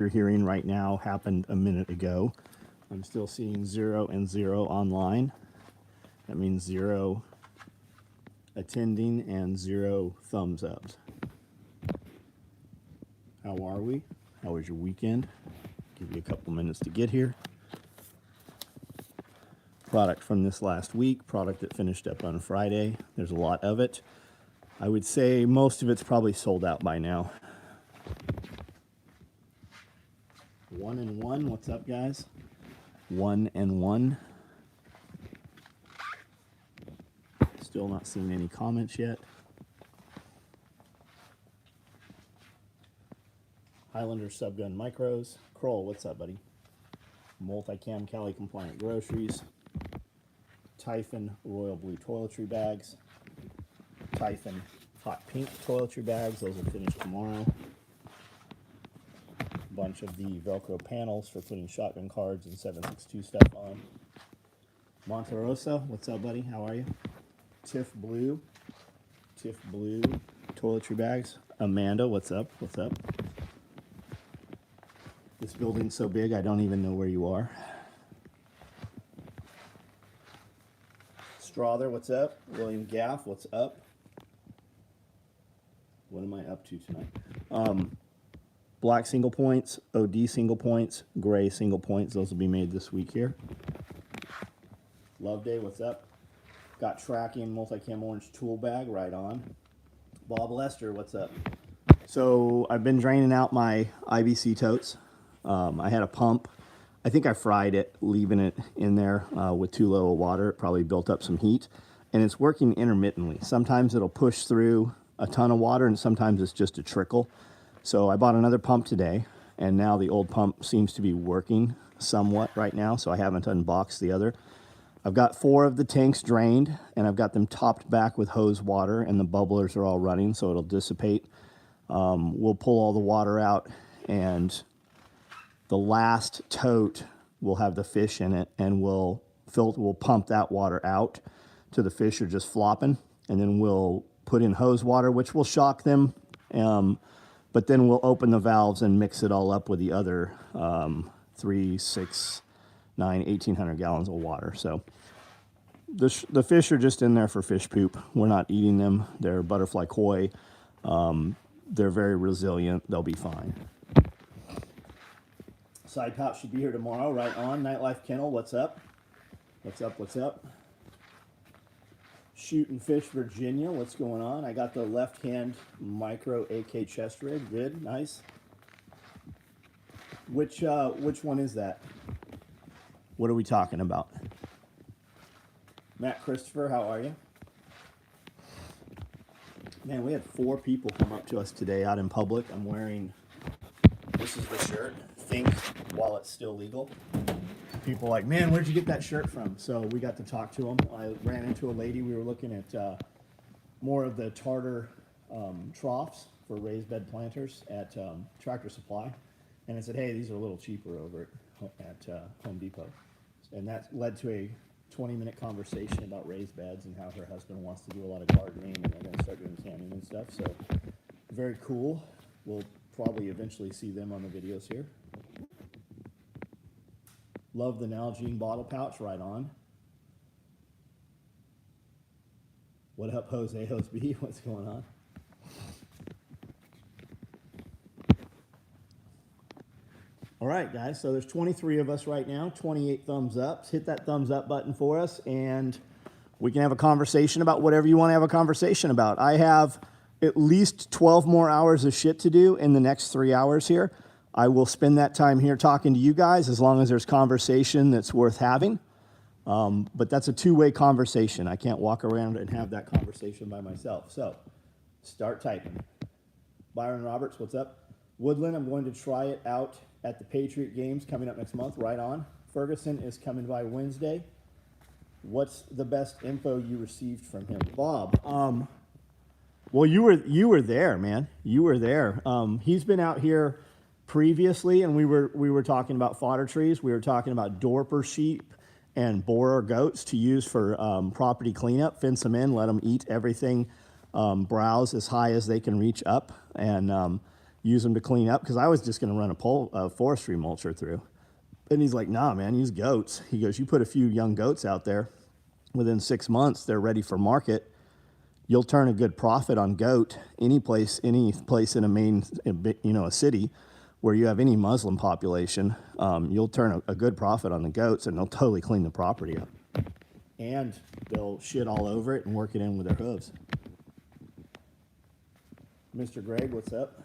you're hearing right now happened a minute ago. I'm still seeing 0 and 0 online. That means 0 attending and 0 thumbs ups. How are we? How was your weekend? Give you a couple minutes to get here. Product from this last week, product that finished up on Friday. There's a lot of it. I would say most of it's probably sold out by now. 1 and 1, what's up, guys? 1 and 1. Still not seeing any comments yet. Highlander Subgun Micros. Kroll, what's up, buddy? Multicam Cali compliant groceries. Typhon Royal Blue toiletry bags. Typhon Hot Pink toiletry bags. Those will finish tomorrow. Bunch of the Velcro panels for putting shotgun cards and 7.62 stuff on. Monterosa, what's up, buddy? How are you? Tiff Blue toiletry bags. Amanda, what's up? What's up? This building's so big, I don't even know where you are. Strother, what's up? William Gaff, what's up? What am I up to tonight? Black single points, OD single points, gray single points. Those will be made this week here. Love Day, what's up? Got tracking multicam orange tool bag, right on. Bob Lester, what's up? So I've been draining out my IBC totes. I had a pump. I think I fried it, leaving it in there with too low of water. It probably built up some heat. And it's working intermittently. Sometimes it'll push through a ton of water, and sometimes it's just a trickle. So I bought another pump today, and now the old pump seems to be working somewhat right now, so I haven't unboxed the other. I've got 4 of the tanks drained, and I've got them topped back with hose water, and the bubblers are all running, so it'll dissipate. We'll pull all the water out, and the last tote will have the fish in it, and we'll pump that water out to the fish are just flopping, and then we'll put in hose water, which will shock them. But then we'll open the valves and mix it all up with the other 3, 6, 9, 1,800 gallons of water. So the fish are just in there for fish poop. We're not eating them. They're butterfly koi. They're very resilient. They'll be fine. Side pouch should be here tomorrow, right on. Nightlife Kennel, what's up? What's up, what's up? Shooting Fish Virginia, what's going on? I got the left hand micro AK chest rig. Good, nice. Which one is that? What are we talking about? Matt Christopher, how are you? Man, we had 4 people come up to us today out in public. I'm wearing, this is the shirt, Think While It's Still Legal. People are like, man, where'd you get that shirt from? So we got to talk to them. I ran into a lady. We were looking at more of the tartar troughs for raised bed planters at Tractor Supply. And I said, hey, these are a little cheaper over at Home Depot. And that led to a 20-minute conversation about raised beds and how her husband wants to do a lot of gardening, and they're going to start doing canning and stuff. So very cool. We'll probably eventually see them on the videos here. Love the Nalgene bottle pouch, right on. What up, Jose Hoseby? What's going on? All right, guys, so there's 23 of us right now, 28 thumbs up. Hit that thumbs up button for us, and we can have a conversation about whatever you want to have a conversation about. I have at least 12 more hours of shit to do in the next 3 hours here. I will spend that time here talking to you guys as long as there's conversation that's worth having. But that's a two-way conversation. I can't walk around and have that conversation by myself. So start typing. Byron Roberts, what's up? Woodland, I'm going to try it out at the Patriot Games coming up next month. Right on. Ferguson is coming by Wednesday. What's the best info you received from him? Bob, well, you were there, man. You were there. He's been out here previously, and we were talking about fodder trees. We were talking about Dorper sheep and borer goats to use for property cleanup. Fence them in, let them eat everything, browse as high as they can reach up, and use them to clean up, because I was just going to run a forestry mulcher through. And he's like, nah, man, use goats. He goes, you put a few young goats out there, within 6 months, they're ready for market. You'll turn a good profit on goat any place in a main, a city where you have any Muslim population. You'll turn a good profit on the goats, and they'll totally clean the property up. And they'll shit all over it and work it in with their hooves. Mr. Greg, what's up?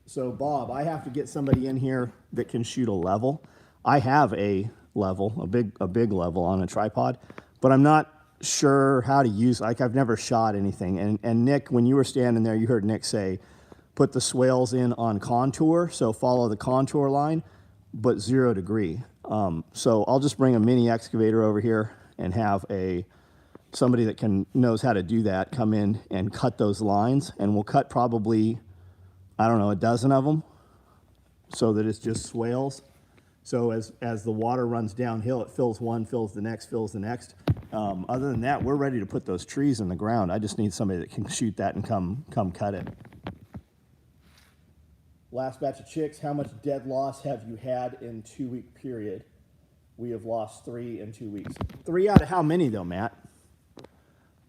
So Bob, I have to get somebody in here that can shoot a level. I have a level, a big level on a tripod, but I'm not sure how to use, like, I've never shot anything. And Nick, when you were standing there, you heard Nick say, put the swales in on contour, so follow the contour line, but 0 degree. So I'll just bring a mini excavator over here and have somebody that knows how to do that come in and cut those lines, and we'll cut probably, I don't know, a dozen of them, so that it's just swales. So as the water runs downhill, it fills one, fills the next, fills the next. Other than that, we're ready to put those trees in the ground. I just need somebody that can shoot that and come cut it. Last batch of chicks, how much dead loss have you had in 2-week period? We have lost 3 in 2 weeks. 3 out of how many though, Matt?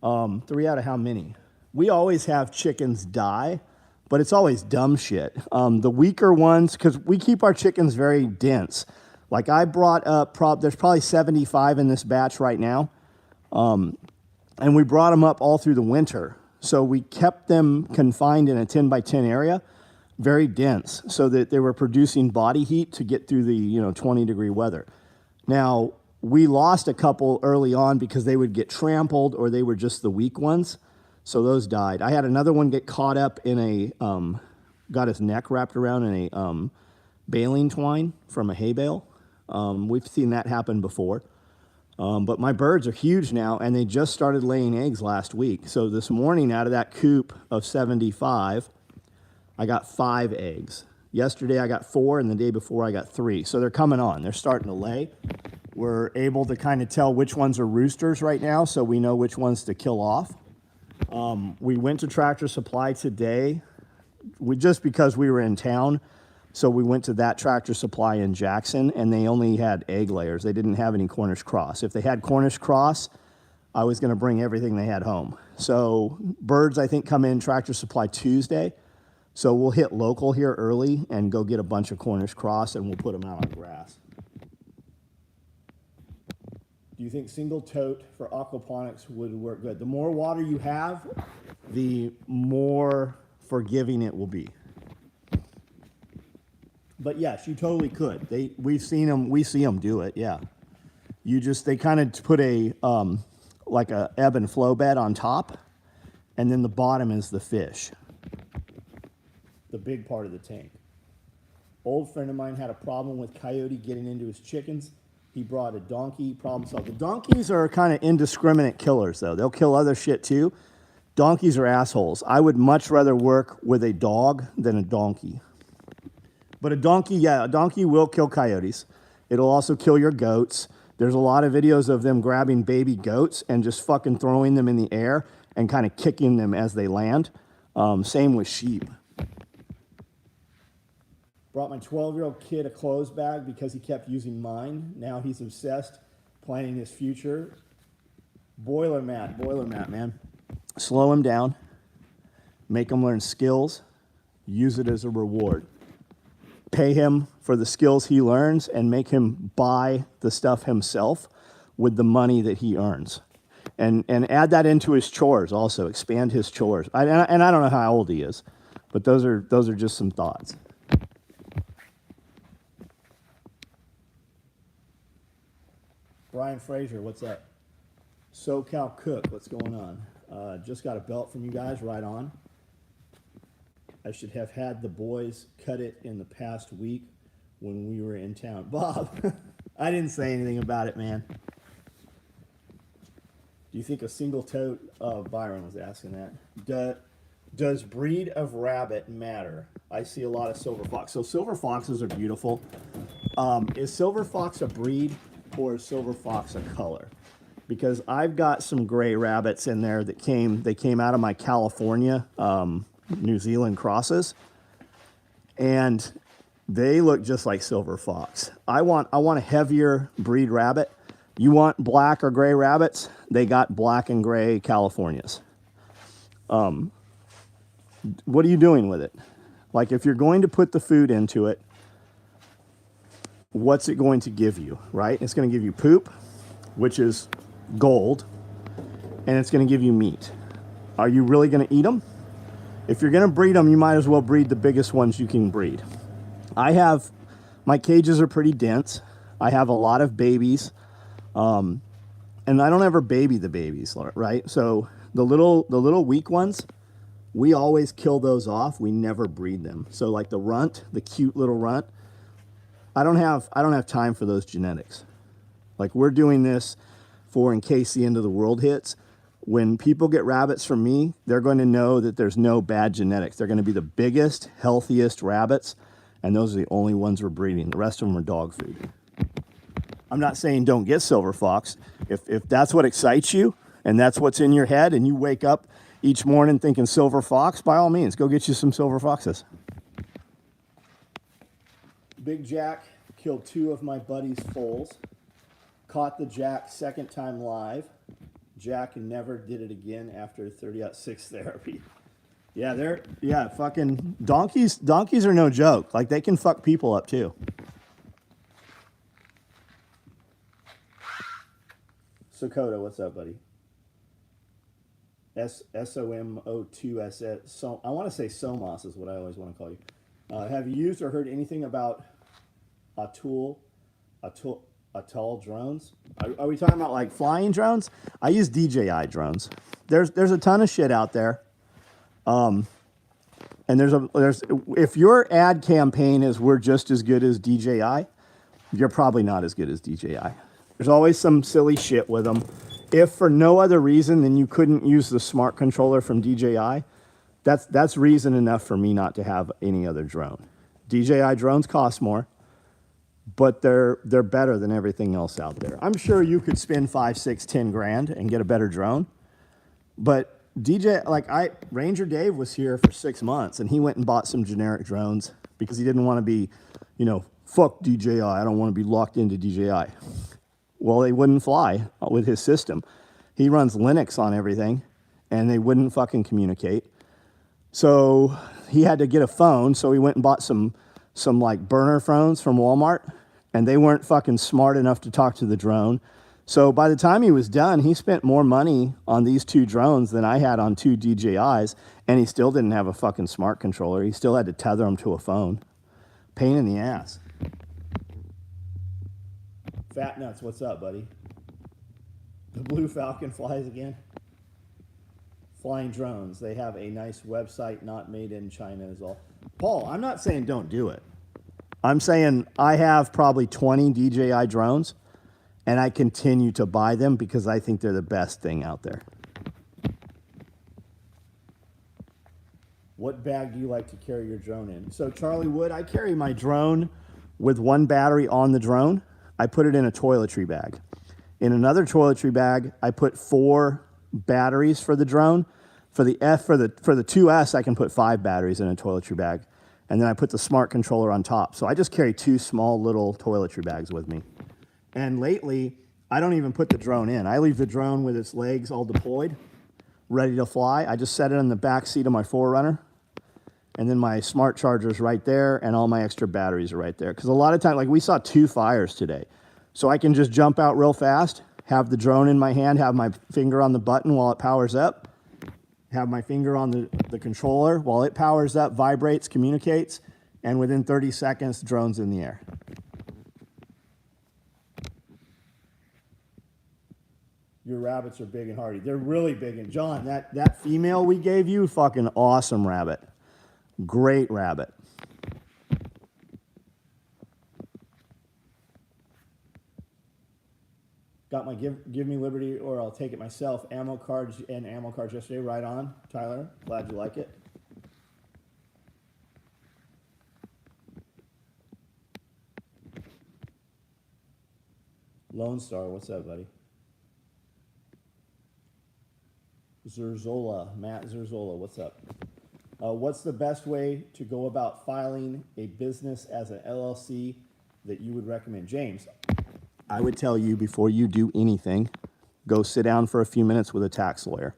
3 out of how many? We always have chickens die, but it's always dumb shit. The weaker ones, because we keep our chickens very dense. Like I brought up, there's probably 75 in this batch right now. And we brought them up all through the winter. So we kept them confined in a 10 by 10 area, very dense, so that they were producing body heat to get through the 20-degree weather. Now, we lost a couple early on because they would get trampled, or they were just the weak ones. So those died. I had another one get caught up in got his neck wrapped around in a baling twine from a hay bale. We've seen that happen before. But my birds are huge now, and they just started laying eggs last week. So this morning, out of that coop of 75, I got 5 eggs. Yesterday, I got 4, and the day before, I got 3. So they're coming on. They're starting to lay. We're able to kind of tell which ones are roosters right now, so we know which ones to kill off. We went to Tractor Supply today, just because we were in town. So we went to that Tractor Supply in Jackson, and they only had egg layers. They didn't have any Cornish cross. If they had Cornish cross, I was going to bring everything they had home. So birds, I think, come in Tractor Supply Tuesday. So we'll hit local here early and go get a bunch of Cornish cross, and we'll put them out on grass. Do you think single tote for aquaponics would work good? The more water you have, the more forgiving it will be. But yes, you totally could. We see them do it. Yeah, they kind of put like a ebb and flow bed on top, and then the bottom is the fish, the big part of the tank. Old friend of mine had a problem with coyote getting into his chickens. He brought a donkey, problem solved. The donkeys are kind of indiscriminate killers, though. They'll kill other shit too. Donkeys are assholes. I would much rather work with a dog than a donkey. But a donkey will kill coyotes. It'll also kill your goats. There's a lot of videos of them grabbing baby goats and just fucking throwing them in the air and kind of kicking them as they land. Same with sheep. Brought my 12-year-old kid a clothes bag because he kept using mine. Now he's obsessed, planning his future. Boiler mat, man. Slow him down. Make him learn skills. Use it as a reward. Pay him for the skills he learns and make him buy the stuff himself with the money that he earns. And add that into his chores also. Expand his chores. And I don't know how old he is, but those are just some thoughts. Brian Fraser, what's up? SoCal Cook, what's going on? Just got a belt from you guys, right on. I should have had the boys cut it in the past week when we were in town. Bob, I didn't say anything about it, man. Do you think a single tote, Byron was asking that. Does breed of rabbit matter? I see a lot of silver fox. So silver foxes are beautiful. Is silver fox a breed or is silver fox a color? Because I've got some gray rabbits in there that came out of my California New Zealand crosses, and they look just like silver fox. I want a heavier breed rabbit. You want black or gray rabbits? They got black and gray Californias. What are you doing with it? Like, if you're going to put the food into it, what's it going to give you, right? It's going to give you poop, which is gold, and it's going to give you meat. Are you really going to eat them? If you're going to breed them, you might as well breed the biggest ones you can breed. My cages are pretty dense. I have a lot of babies, and I don't ever baby the babies, right? So the little weak ones, we always kill those off. We never breed them. So like the runt, the cute little runt, I don't have time for those genetics. Like, we're doing this for in case the end of the world hits. When people get rabbits from me, they're going to know that there's no bad genetics. They're going to be the biggest, healthiest rabbits, and those are the only ones we're breeding. The rest of them are dog food. I'm not saying don't get silver fox. If that's what excites you and that's what's in your head and you wake up each morning thinking silver fox, by all means, go get you some silver foxes. Big Jack killed 2 of my buddy's foals. Caught the Jack second time live. Jack never did it again after 30-6 therapy. Yeah, fucking donkeys are no joke. Like, they can fuck people up too. Sakota, what's up, buddy? SOMO2SS. So I want to say Somos is what I always want to call you. Have you used or heard anything about Atoll drones? Are we talking about like flying drones? I use DJI drones. There's a ton of shit out there. And there's if your ad campaign is we're just as good as DJI, you're probably not as good as DJI. There's always some silly shit with them. If for no other reason than you couldn't use the smart controller from DJI, that's reason enough for me not to have any other drone. DJI drones cost more, but they're better than everything else out there. I'm sure you could spend 5, 6, 10 grand and get a better drone, but Ranger Dave was here for 6 months and he went and bought some generic drones because he didn't want to be, fuck DJI. I don't want to be locked into DJI. Well, they wouldn't fly with his system. He runs Linux on everything, and they wouldn't fucking communicate. So he had to get a phone, so he went and bought some like burner phones from Walmart, and they weren't fucking smart enough to talk to the drone. So by the time he was done, he spent more money on these 2 drones than I had on 2 DJIs, and he still didn't have a fucking smart controller. He still had to tether them to a phone. Pain in the ass. Fat Nuts, what's up, buddy? The Blue Falcon flies again. Flying drones. They have a nice website, not made in China is all. Paul, I'm not saying don't do it. I'm saying I have probably 20 DJI drones, and I continue to buy them because I think they're the best thing out there. What bag do you like to carry your drone in? So Charlie Wood, I carry my drone with 1 battery on the drone. I put it in a toiletry bag. In another toiletry bag, I put 4 batteries for the drone. For the 2S, I can put 5 batteries in a toiletry bag. And then I put the smart controller on top. So I just carry 2 small little toiletry bags with me. And lately, I don't even put the drone in. I leave the drone with its legs all deployed, ready to fly. I just set it in the back seat of my 4Runner. And then my smart charger's right there, and all my extra batteries are right there. Because a lot of times, like we saw 2 fires today. So I can just jump out real fast, have the drone in my hand, have my finger on the button while it powers up, have my finger on the controller while it powers up, vibrates, communicates, and within 30 seconds, the drone's in the air. Your rabbits are big and hardy. They're really big. And John, that female we gave you, fucking awesome rabbit. Great rabbit. Got my give me liberty or I'll take it myself. Ammo cards yesterday. Right on, Tyler. Glad you like it. Lone Star, what's up, buddy? Zerzola, Matt Zerzola, what's up? What's the best way to go about filing a business as an LLC that you would recommend? James, I would tell you before you do anything, go sit down for a few minutes with a tax lawyer.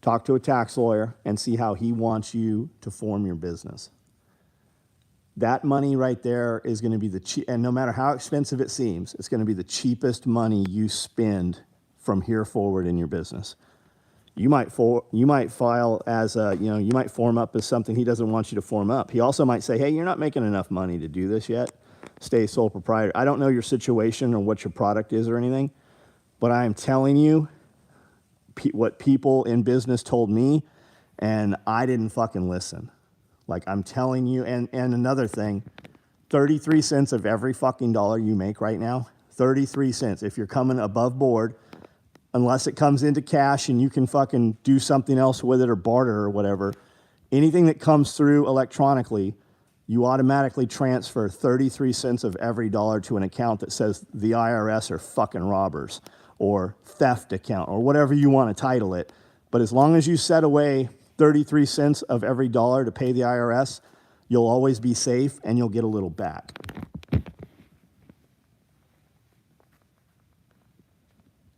Talk to a tax lawyer and see how he wants you to form your business. That money right there is going to be the cheap, and no matter how expensive it seems, it's going to be the cheapest money you spend from here forward in your business. You might file as a, you might form up as something he doesn't want you to form up. He also might say, hey, you're not making enough money to do this yet. Stay sole proprietor. I don't know your situation or what your product is or anything, but I am telling you what people in business told me, and I didn't fucking listen. Like, I'm telling you, and another thing, 33 cents of every fucking dollar you make right now, 33 cents. If you're coming above board, unless it comes into cash and you can fucking do something else with it or barter or whatever, anything that comes through electronically, you automatically transfer 33 cents of every dollar to an account that says the IRS are fucking robbers or theft account or whatever you want to title it. But as long as you set away 33 cents of every dollar to pay the IRS, you'll always be safe and you'll get a little back.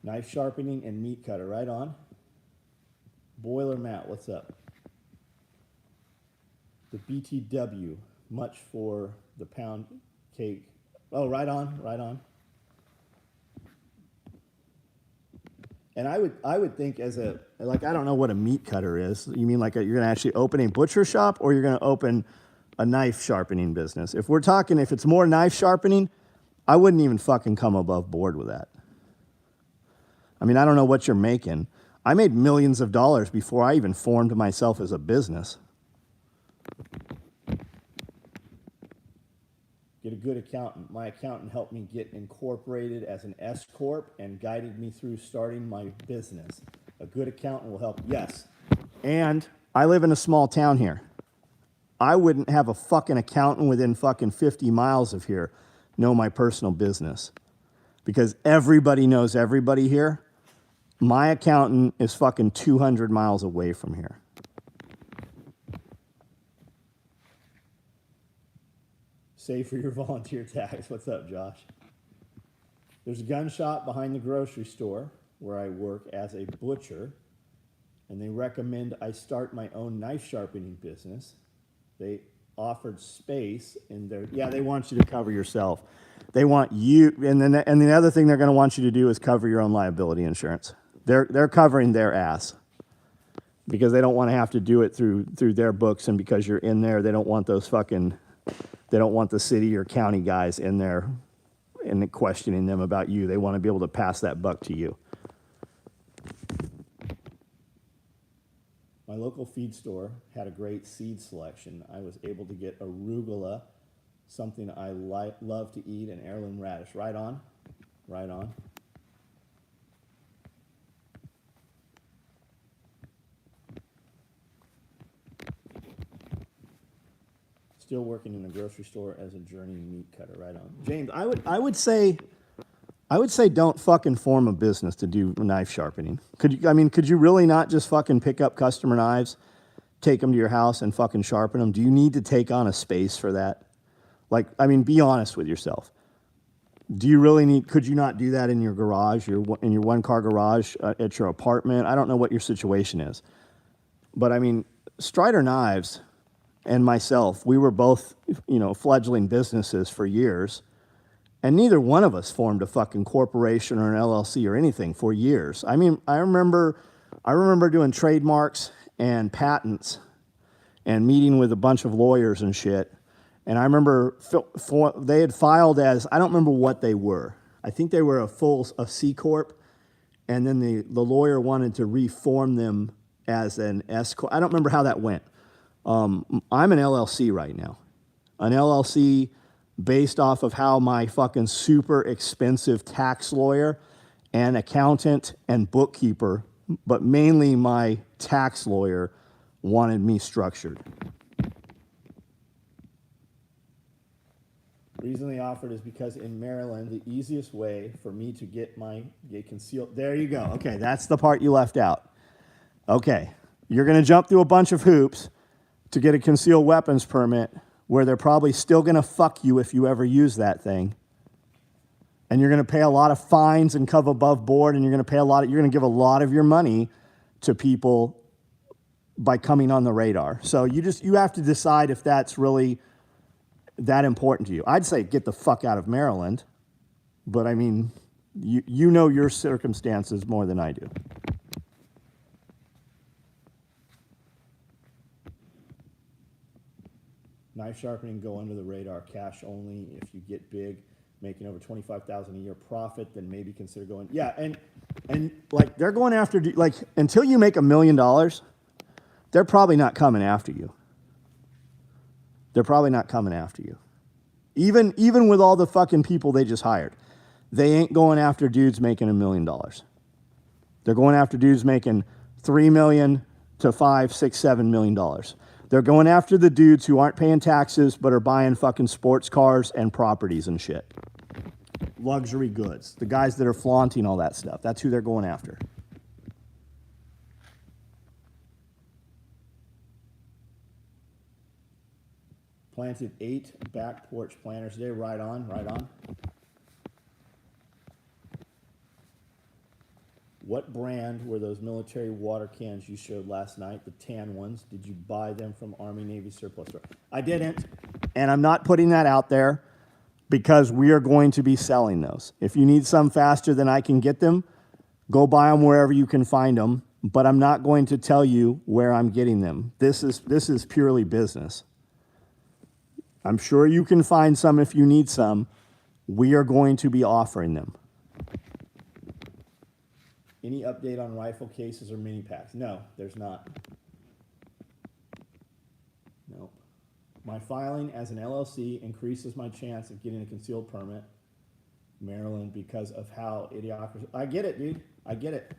Knife sharpening and meat cutter, right on. Boiler Matt, what's up? The BTW, much for the pound cake. Oh, right on, right on. And I would think as a, like, I don't know what a meat cutter is. You mean like you're going to actually open a butcher shop or you're going to open a knife sharpening business? If we're talking, if it's more knife sharpening, I wouldn't even fucking come above board with that. I mean, I don't know what you're making. I made millions of dollars before I even formed myself as a business. Get a good accountant. My accountant helped me get incorporated as an S Corp and guided me through starting my business. A good accountant will help. Yes. And I live in a small town here. I wouldn't have a fucking accountant within fucking 50 miles of here know my personal business. Because everybody knows everybody here. My accountant is fucking 200 miles away from here. Save for your volunteer tax. What's up, Josh? There's a gun shop behind the grocery store where I work as a butcher, and they recommend I start my own knife sharpening business. They offered space in their, yeah, they want you to cover yourself. They want you, and the other thing they're going to want you to do is cover your own liability insurance. They're covering their ass because they don't want to have to do it through their books, and because you're in there, they don't want those fucking, they don't want the city or county guys in there and questioning them about you. They want to be able to pass that buck to you. My local feed store had a great seed selection. I was able to get arugula, something I love to eat, and heirloom radish. Right on, right on. Still working in the grocery store as a journeyman meat cutter. Right on. James, I would say don't fucking form a business to do knife sharpening. Could you really not just fucking pick up customer knives, take them to your house and fucking sharpen them? Do you need to take on a space for that? Like, I mean, be honest with yourself. Do you really need, could you not do that in your garage, in your one-car garage at your apartment? I don't know what your situation is. But I mean, Strider Knives and myself, we were both, fledgling businesses for years. And neither one of us formed a fucking corporation or an LLC or anything for years. I mean, I remember doing trademarks and patents and meeting with a bunch of lawyers and shit. And I remember they had filed as, I don't remember what they were. I think they were a C Corp. And then the lawyer wanted to reform them as an S Corp. I don't remember how that went. I'm an LLC right now. An LLC based off of how my fucking super expensive tax lawyer and accountant and bookkeeper, but mainly my tax lawyer, wanted me structured. The reason they offered is because in Maryland, the easiest way for me to get concealed, there you go. Okay, that's the part you left out. Okay, you're gonna jump through a bunch of hoops to get a concealed weapons permit where they're probably still going to fuck you if you ever use that thing. And you're going to pay a lot of fines and come above board, and you're going to you're going to give a lot of your money to people by coming on the radar. So you have to decide if that's really that important to you. I'd say get the fuck out of Maryland, but I mean, you know your circumstances more than I do. Knife sharpening, go under the radar, cash only. If you get big, making over $25,000 a year profit, then maybe consider going. Yeah, and like they're going after, like, until you make $1 million, they're probably not coming after you. They're probably not coming after you. Even with all the fucking people they just hired, they ain't going after dudes making $1 million. They're going after dudes making $3 million to $5, $6, $7 million. They're going after the dudes who aren't paying taxes but are buying fucking sports cars and properties and shit. Luxury goods. The guys that are flaunting all that stuff. That's who they're going after. Planted 8 back porch planters today. Right on, right on. What brand were those military water cans you showed last night, the tan ones? Did you buy them from Army Navy surplus store? I didn't, and I'm not putting that out there because we are going to be selling those. If you need some faster than I can get them, go buy them wherever you can find them, but I'm not going to tell you where I'm getting them. This is purely business. I'm sure you can find some if you need some. We are going to be offering them. Any update on rifle cases or mini packs? No, there's not. Nope. My filing as an LLC increases my chance of getting a concealed permit, Maryland, because of how idiocracy. I get it, dude. I get it.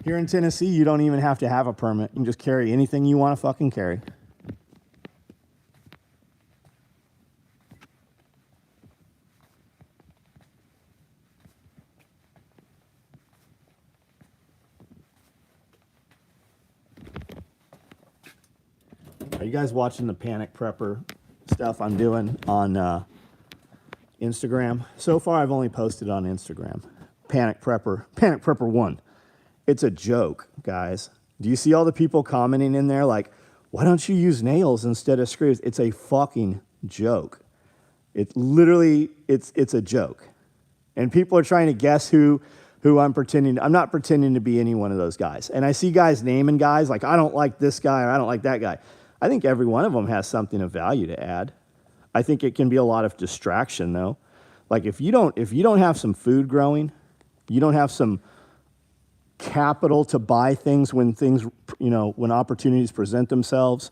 Here in Tennessee, you don't even have to have a permit. You can just carry anything you want to fucking carry. Are you guys watching the Panic Prepper stuff I'm doing on Instagram? So far, I've only posted on Instagram. Panic Prepper 1. It's a joke, guys. Do you see all the people commenting in there like, why don't you use nails instead of screws? It's a fucking joke. It's literally, it's a joke. And people are trying to guess who I'm pretending. I'm not pretending to be any one of those guys. And I see guys naming guys like, I don't like this guy or I don't like that guy. I think every one of them has something of value to add. I think it can be a lot of distraction, though. Like if you don't have some food growing, you don't have some capital to buy things when when opportunities present themselves,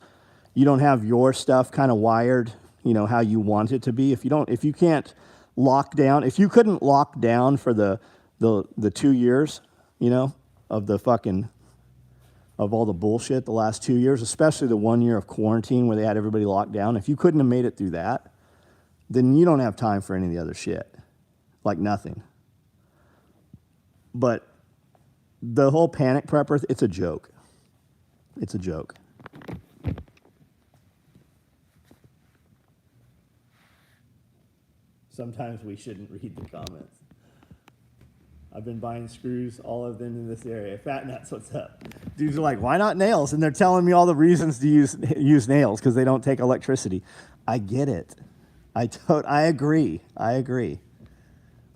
you don't have your stuff kind of wired, how you want it to be. If you can't lock down, if you couldn't lock down for the 2 years, of all the bullshit the last 2 years, especially the 1 year of quarantine where they had everybody locked down, if you couldn't have made it through that, then you don't have time for any of the other shit. Like nothing. But the whole Panic Prepper, it's a joke. It's a joke. Sometimes we shouldn't read the comments. I've been buying screws, all of them in this area. Fat Nuts, what's up? Dudes are like, why not nails? And they're telling me all the reasons to use nails because they don't take electricity. I get it. I agree.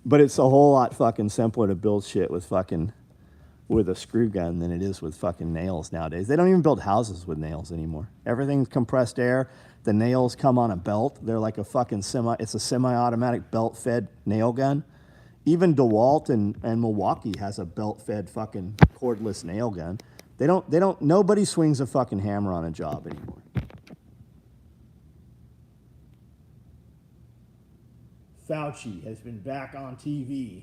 But it's a whole lot fucking simpler to build shit with a screw gun than it is with fucking nails nowadays. They don't even build houses with nails anymore. Everything's compressed air. The nails come on a belt. They're like a fucking it's a semi-automatic belt-fed nail gun. Even DeWalt and Milwaukee has a belt-fed fucking cordless nail gun. Nobody swings a fucking hammer on a job anymore. Fauci has been back on TV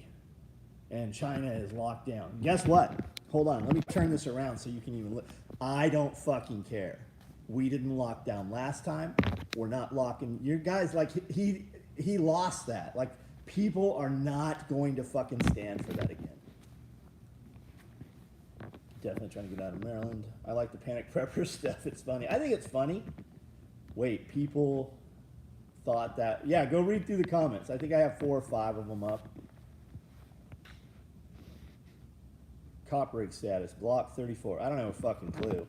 and China is locked down. Guess what? Hold on, let me turn this around so you can even look. I don't fucking care. We didn't lock down last time. We're not locking. You guys, like, he lost that. Like, people are not going to fucking stand for that again. Definitely trying to get out of Maryland. I like the panic prepper stuff. It's funny. I think it's funny. Wait, people thought that. Yeah, go read through the comments. I think I have 4 or 5 of them up. Cop rig status, block 34. I don't have a fucking clue.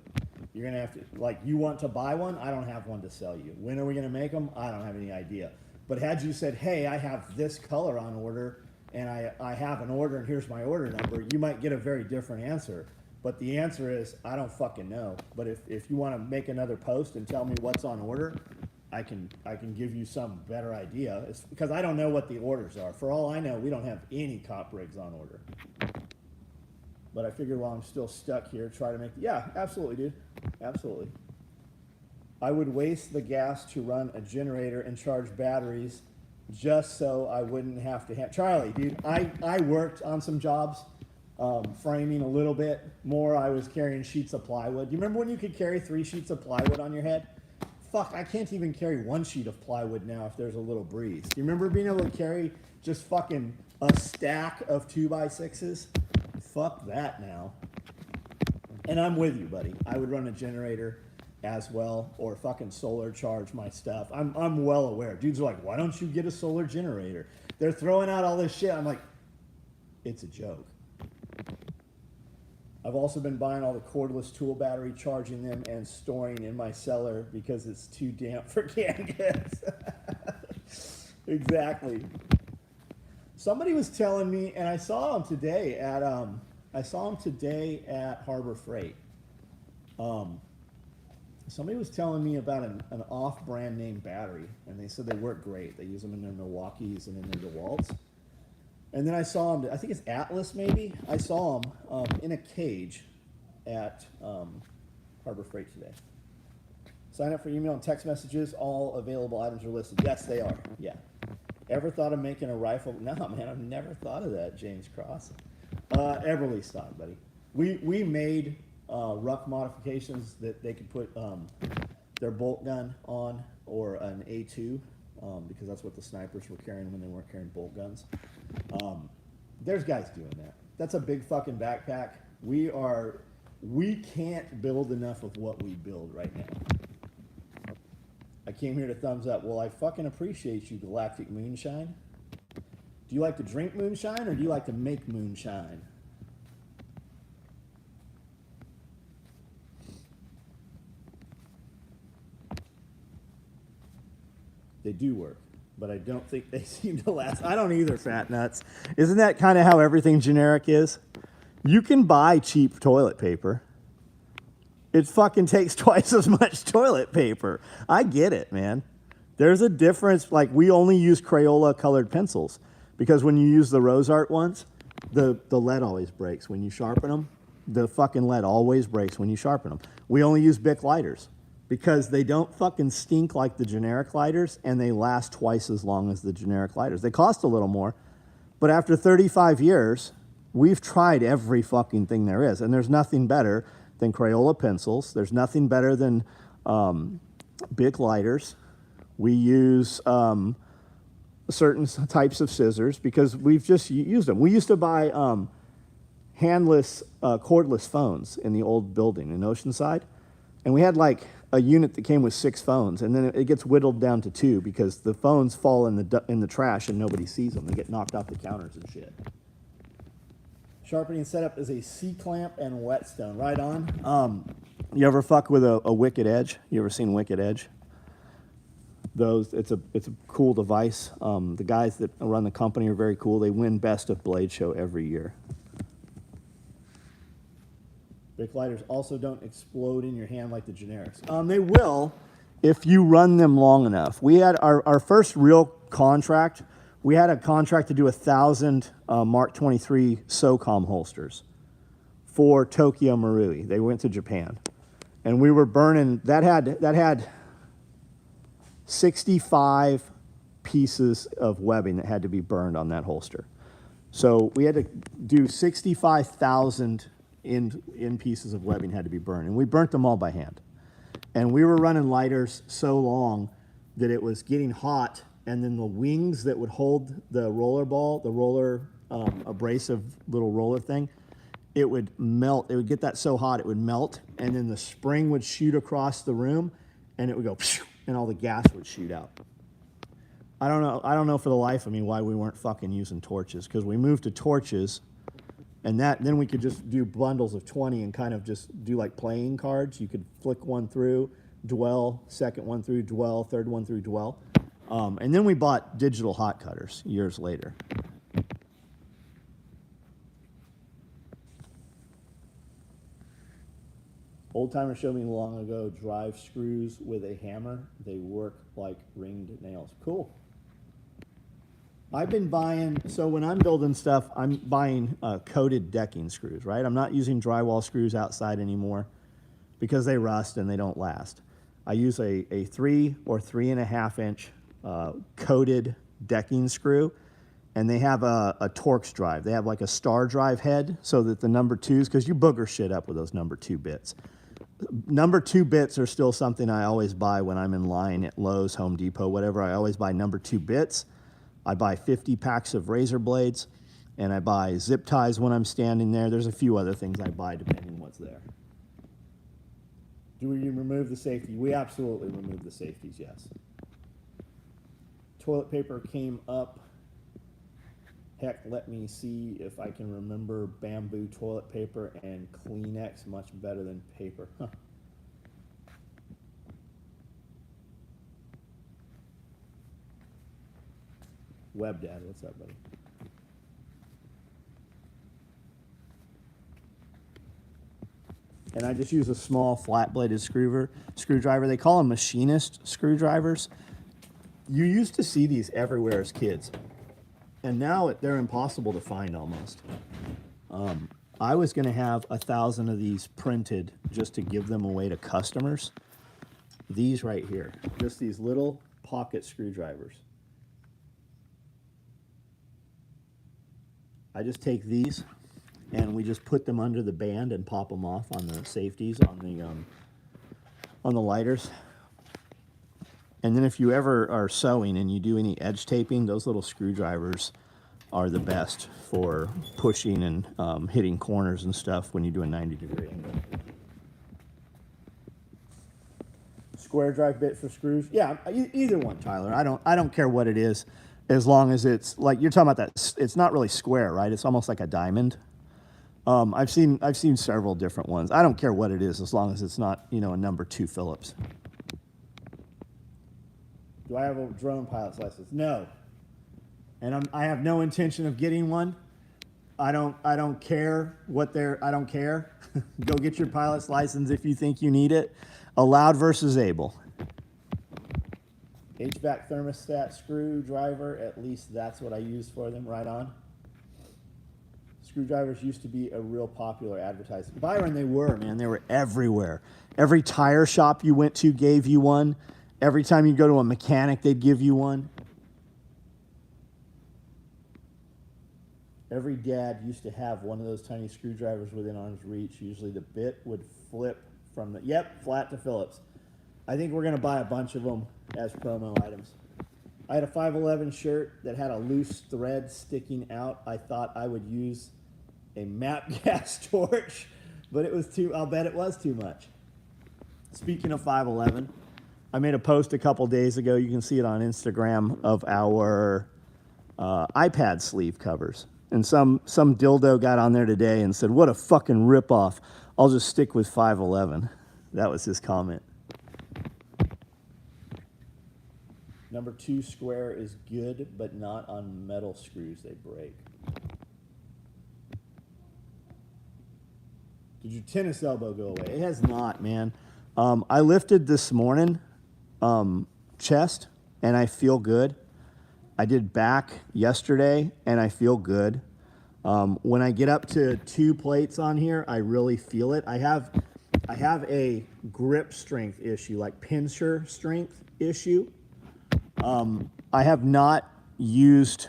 You're going to have to, like, you want to buy one? I don't have one to sell you. When are we going to make them? I don't have any idea. But had you said, hey, I have this color on order, and I have an order, and here's my order number, you might get a very different answer. But the answer is, I don't fucking know. But if you want to make another post and tell me what's on order, I can give you some better idea. It's because I don't know what the orders are. For all I know, we don't have any cop rigs on order. But I figured while I'm still stuck here, try to make, yeah, absolutely, dude. Absolutely. I would waste the gas to run a generator and charge batteries just so I wouldn't have to have, Charlie, dude, I worked on some jobs, framing a little bit more. I was carrying sheets of plywood. Do you remember when you could carry 3 sheets of plywood on your head? Fuck, I can't even carry 1 sheet of plywood now if there's a little breeze. Do you remember being able to carry just fucking a stack of 2x6s? Fuck that now. And I'm with you, buddy. I would run a generator as well, or fucking solar charge my stuff. I'm well aware. Dudes are like, why don't you get a solar generator? They're throwing out all this shit. I'm like, it's a joke. I've also been buying all the cordless tool battery, charging them, and storing in my cellar because it's too damp for canned goods. Exactly. Somebody was telling me, and I saw him today at Harbor Freight. Somebody was telling me about an off-brand name battery, and they said they work great. They use them in their Milwaukees and in their DeWalt's. And then I saw him, I think it's Atlas maybe. I saw him in a cage at Harbor Freight today. Sign up for email and text messages. All available items are listed. Yes, they are. Yeah. Ever thought of making a rifle? No, man, I've never thought of that, James Cross. Everly stock, buddy. We made rough modifications that they could put their bolt gun on, or an A2, because that's what the snipers were carrying when they weren't carrying bolt guns. There's guys doing that. That's a big fucking backpack. We can't build enough of what we build right now. I came here to thumbs up. Well, I fucking appreciate you, Galactic Moonshine. Do you like to drink moonshine, or do you like to make moonshine? They do work, but I don't think they seem to last. I don't either, fat nuts. Isn't that kind of how everything generic is? You can buy cheap toilet paper. It fucking takes twice as much toilet paper. I get it, man. There's a difference. Like, we only use Crayola colored pencils because when you use the Rose Art ones, the lead always breaks when you sharpen them. The fucking lead always breaks when you sharpen them. We only use Bic lighters because they don't fucking stink like the generic lighters, and they last twice as long as the generic lighters. They cost a little more, but after 35 years, we've tried every fucking thing there is, and there's nothing better than Crayola pencils. There's nothing better than Bic lighters. We use certain types of scissors because we've just used them. We used to buy handless, cordless phones in the old building in Oceanside, and we had like a unit that came with 6 phones, and then it gets whittled down to 2 because the phones fall in the trash and nobody sees them. They get knocked off the counters and shit. Sharpening setup is a C-clamp and whetstone. Right on. You ever fuck with a Wicked Edge? You ever seen Wicked Edge? It's a cool device. The guys that run the company are very cool. They win Best of Blade Show every year. Bic lighters also don't explode in your hand like the generics. They will if you run them long enough. We had our first real contract. We had a contract to do 1,000 Mark 23 SOCOM holsters for Tokyo Marui. They went to Japan, and we were burning. That had 65 pieces of webbing that had to be burned on that holster. So we had to do 65,000 in pieces of webbing had to be burned, and we burnt them all by hand. And we were running lighters so long that it was getting hot. And then the wings that would hold the roller ball, the roller abrasive little roller thing, it would melt. It would get that so hot it would melt, and then the spring would shoot across the room, and it would go, and all the gas would shoot out. I don't know for the life of me why we weren't fucking using torches, because we moved to torches, and then we could just do bundles of 20 and kind of just do like playing cards. You could flick one through, dwell, second one through, dwell, third one through, dwell. And then we bought digital hot cutters years later. Old timer showed me long ago, drive screws with a hammer. They work like ringed nails. Cool. I've been buying, so when I'm building stuff, I'm buying coated decking screws, right? I'm not using drywall screws outside anymore because they rust and they don't last. I use a 3 or 3.5 inch coated decking screw, and they have a Torx drive. They have like a star drive head so that the number 2s, because you booger shit up with those number 2 bits. Number 2 bits are still something I always buy when I'm in line at Lowe's, Home Depot, whatever. I always buy number 2 bits. I buy 50 packs of razor blades, and I buy zip ties when I'm standing there. There's a few other things I buy depending what's there. Do we remove the safety? We absolutely remove the safeties, yes. Toilet paper came up. Heck, let me see if I can remember bamboo toilet paper and Kleenex much better than paper. Huh. Web Dad, what's up, buddy? And I just use a small flat-bladed screwdriver. They call them machinist screwdrivers. You used to see these everywhere as kids, and now they're impossible to find almost. I was going to have 1,000 of these printed just to give them away to customers. These right here, just these little pocket screwdrivers. I just take these and we just put them under the band and pop them off on the safeties on the lighters. And then if you ever are sewing and you do any edge taping, those little screwdrivers are the best for pushing and hitting corners and stuff when you do a 90-degree angle. Square drive bit for screws? Yeah, either one, Tyler. I don't care what it is, as long as it's like you're talking about that. It's not really square, right? It's almost like a diamond. I've seen several different ones. I don't care what it is, as long as it's not, a number 2 Phillips. Do I have a drone pilot's license? No. And I have no intention of getting one. I don't care what I don't care. Go get your pilot's license if you think you need it. Allowed versus able. HVAC thermostat screwdriver, at least that's what I use for them, right on. Screwdrivers used to be a real popular advertising. Byron, they were, man. They were everywhere. Every tire shop you went to gave you one. Every time you go to a mechanic, they'd give you one. Every dad used to have one of those tiny screwdrivers within arm's reach. Usually the bit would flip from flat to Phillips. I think we're going to buy a bunch of them as promo items. I had a 511 shirt that had a loose thread sticking out. I thought I would use a map gas torch, but I'll bet it was too much. Speaking of 511, I made a post a couple days ago. You can see it on Instagram of our iPad sleeve covers. And some dildo got on there today and said, "What a fucking ripoff. I'll just stick with 511. That was his comment. Number 2 square is good, but not on metal screws. They break. Did your tennis elbow go away? It has not, man. I lifted this morning chest, and I feel good. I did back yesterday, and I feel good. When I get up to 2 plates on here, I really feel it. I have a grip strength issue, like pincher strength issue. I have not used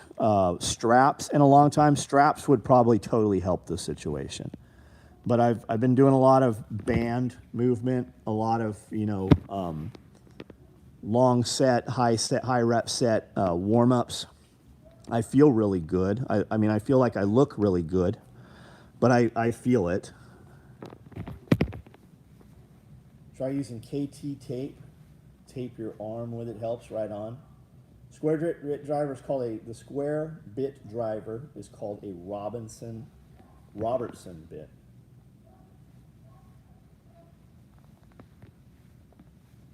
straps in a long time. Straps would probably totally help this situation. But I've been doing a lot of band movement, a lot of long set, high rep set warm ups. I feel really good. I mean, I feel like I look really good. but I feel it. Try using KT tape. Tape your arm with it, helps right on. Square bit driver is called the square bit driver is called a Robertson bit.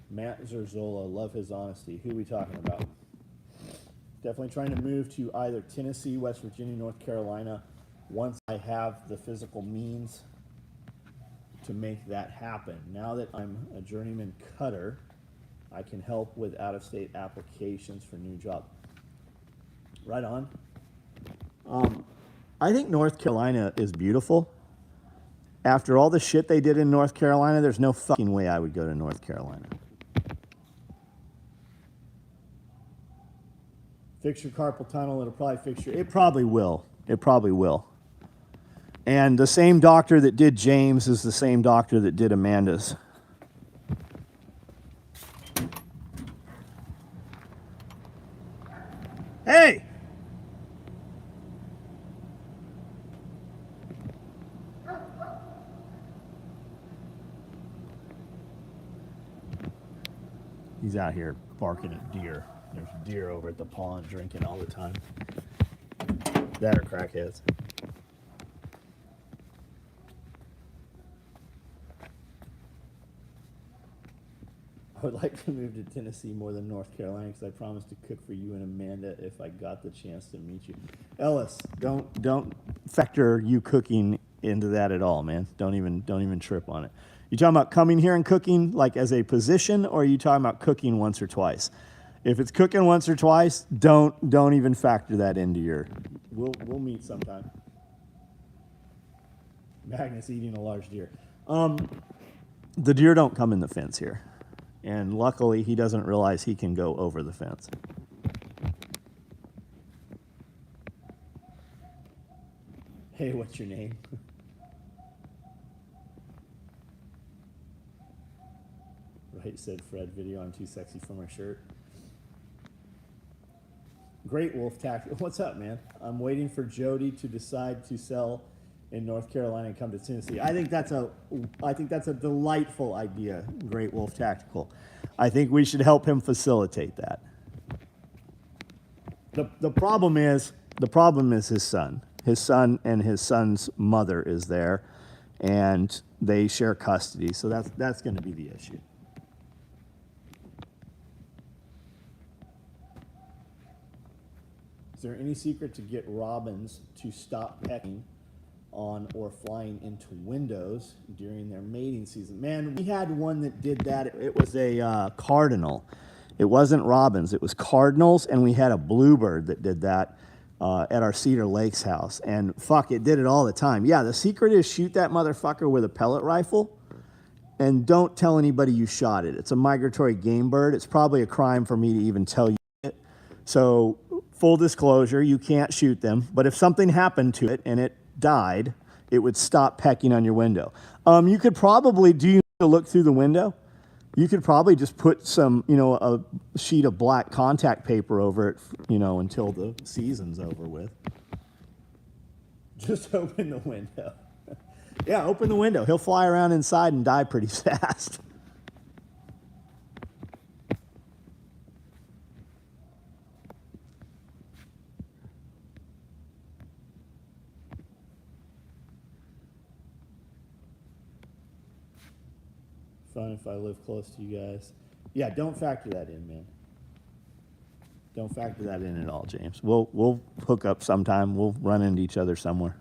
Matt Zerzola, love his honesty. Who are we talking about? Definitely trying to move to either Tennessee, West Virginia, North Carolina once I have the physical means to make that happen. Now that I'm a journeyman cutter, I can help with out-of-state applications for new jobs. Right on. I think North Carolina is beautiful. After all the shit they did in North Carolina, there's no fucking way I would go to North Carolina. Fix your carpal tunnel, it'll probably fix your... It probably will. It probably will. And the same doctor that did James is the same doctor that did Amanda's. Hey! He's out here barking at deer. There's deer over at the pond drinking all the time. That are crackheads. I would like to move to Tennessee more than North Carolina because I promised to cook for you and Amanda if I got the chance to meet you. Ellis, don't factor you cooking into that at all, man. Don't even trip on it. You talking about coming here and cooking like as a position, or are you talking about cooking once or twice? If it's cooking once or twice, don't even factor that into your. We'll meet sometime. Magnus eating a large deer. The deer don't come in the fence here. And luckily, he doesn't realize he can go over the fence. Hey, what's your name? Right, said Fred, video, I'm too sexy for my shirt. Great Wolf Tactical. What's up, man? I'm waiting for Jody to decide to sell in North Carolina and come to Tennessee. I think that's a delightful idea, Great Wolf Tactical. I think we should help him facilitate that. The problem is his son. His son and his son's mother is there, and they share custody. So that's going to be the issue. Is there any secret to get robins to stop pecking on or flying into windows during their mating season? Man, we had one that did that. It was a cardinal. It wasn't robins. It was cardinals, and we had a bluebird that did that at our Cedar Lakes house. And fuck, it did it all the time. Yeah, the secret is shoot that motherfucker with a pellet rifle, and don't tell anybody you shot it. It's a migratory game bird. It's probably a crime for me to even tell you it. So full disclosure, you can't shoot them. But if something happened to it and it died, it would stop pecking on your window. You could probably, do you need to look through the window? You could probably just put some, a sheet of black contact paper over it, until the season's over with. Just open the window. Yeah, open the window. He'll fly around inside and die pretty fast. Fun if I live close to you guys. Yeah, don't factor that in, man. Don't factor that in at all, James. We'll hook up sometime. We'll run into each other somewhere.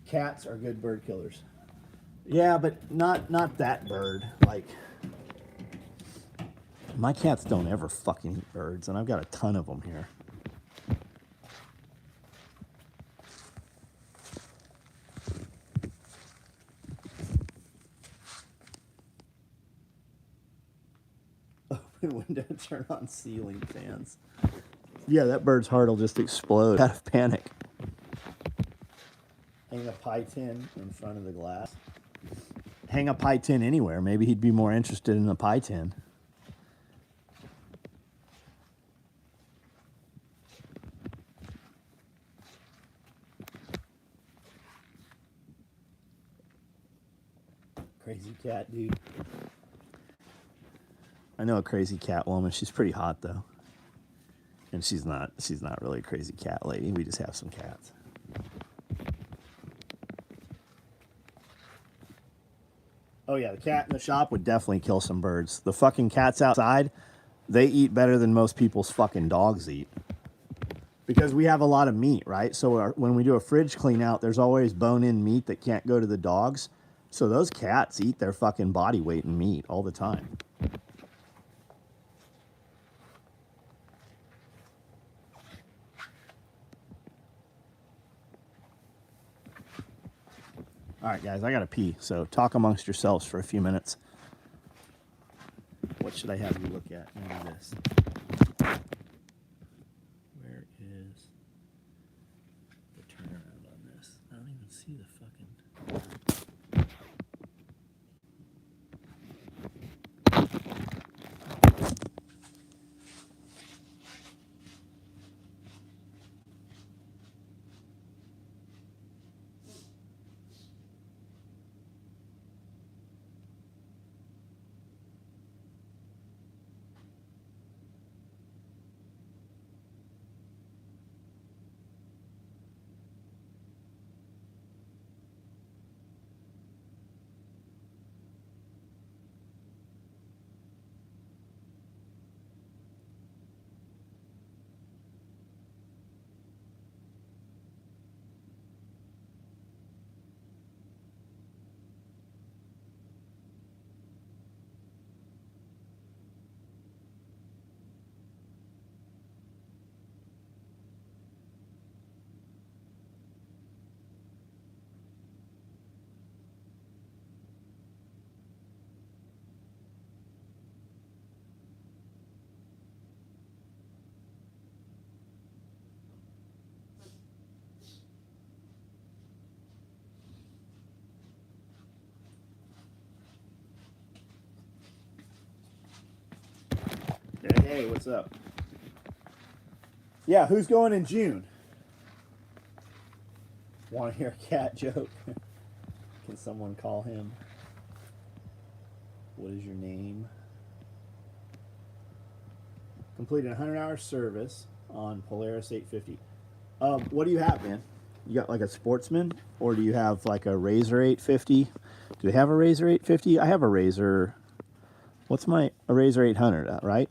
Cats are good bird killers. Yeah, but not that bird. Like, my cats don't ever fucking eat birds, and I've got a ton of them here. Window, turn on ceiling fans. Yeah, that bird's heart will just explode out of panic. Hang a pie tin in front of the glass. Hang a pie tin anywhere. Maybe he'd be more interested in the pie tin. Crazy cat, dude. I know a crazy cat woman. She's pretty hot though. And she's not really a crazy cat lady. We just have some cats. Oh yeah, the cat in the shop would definitely kill some birds. The fucking cats outside, they eat better than most people's fucking dogs eat. Because we have a lot of meat, right? So when we do a fridge clean out, there's always bone-in meat that can't go to the dogs. So those cats eat their fucking body weight in meat all the time. All right, guys, I gotta pee. So talk amongst yourselves for a few minutes. What should I have you look at? Maybe this. Where is the turnaround on this? I don't even see the fucking... Hey, what's up? Yeah, who's going in June? Want to hear a cat joke? Can someone call him? What is your name? Completed a 100-hour service on Polaris 850. What do you have, man? You got like a Sportsman? Or do you have like a Razor 850? Do they have a Razor 850? I have a Razor... What's a Razor 800, right?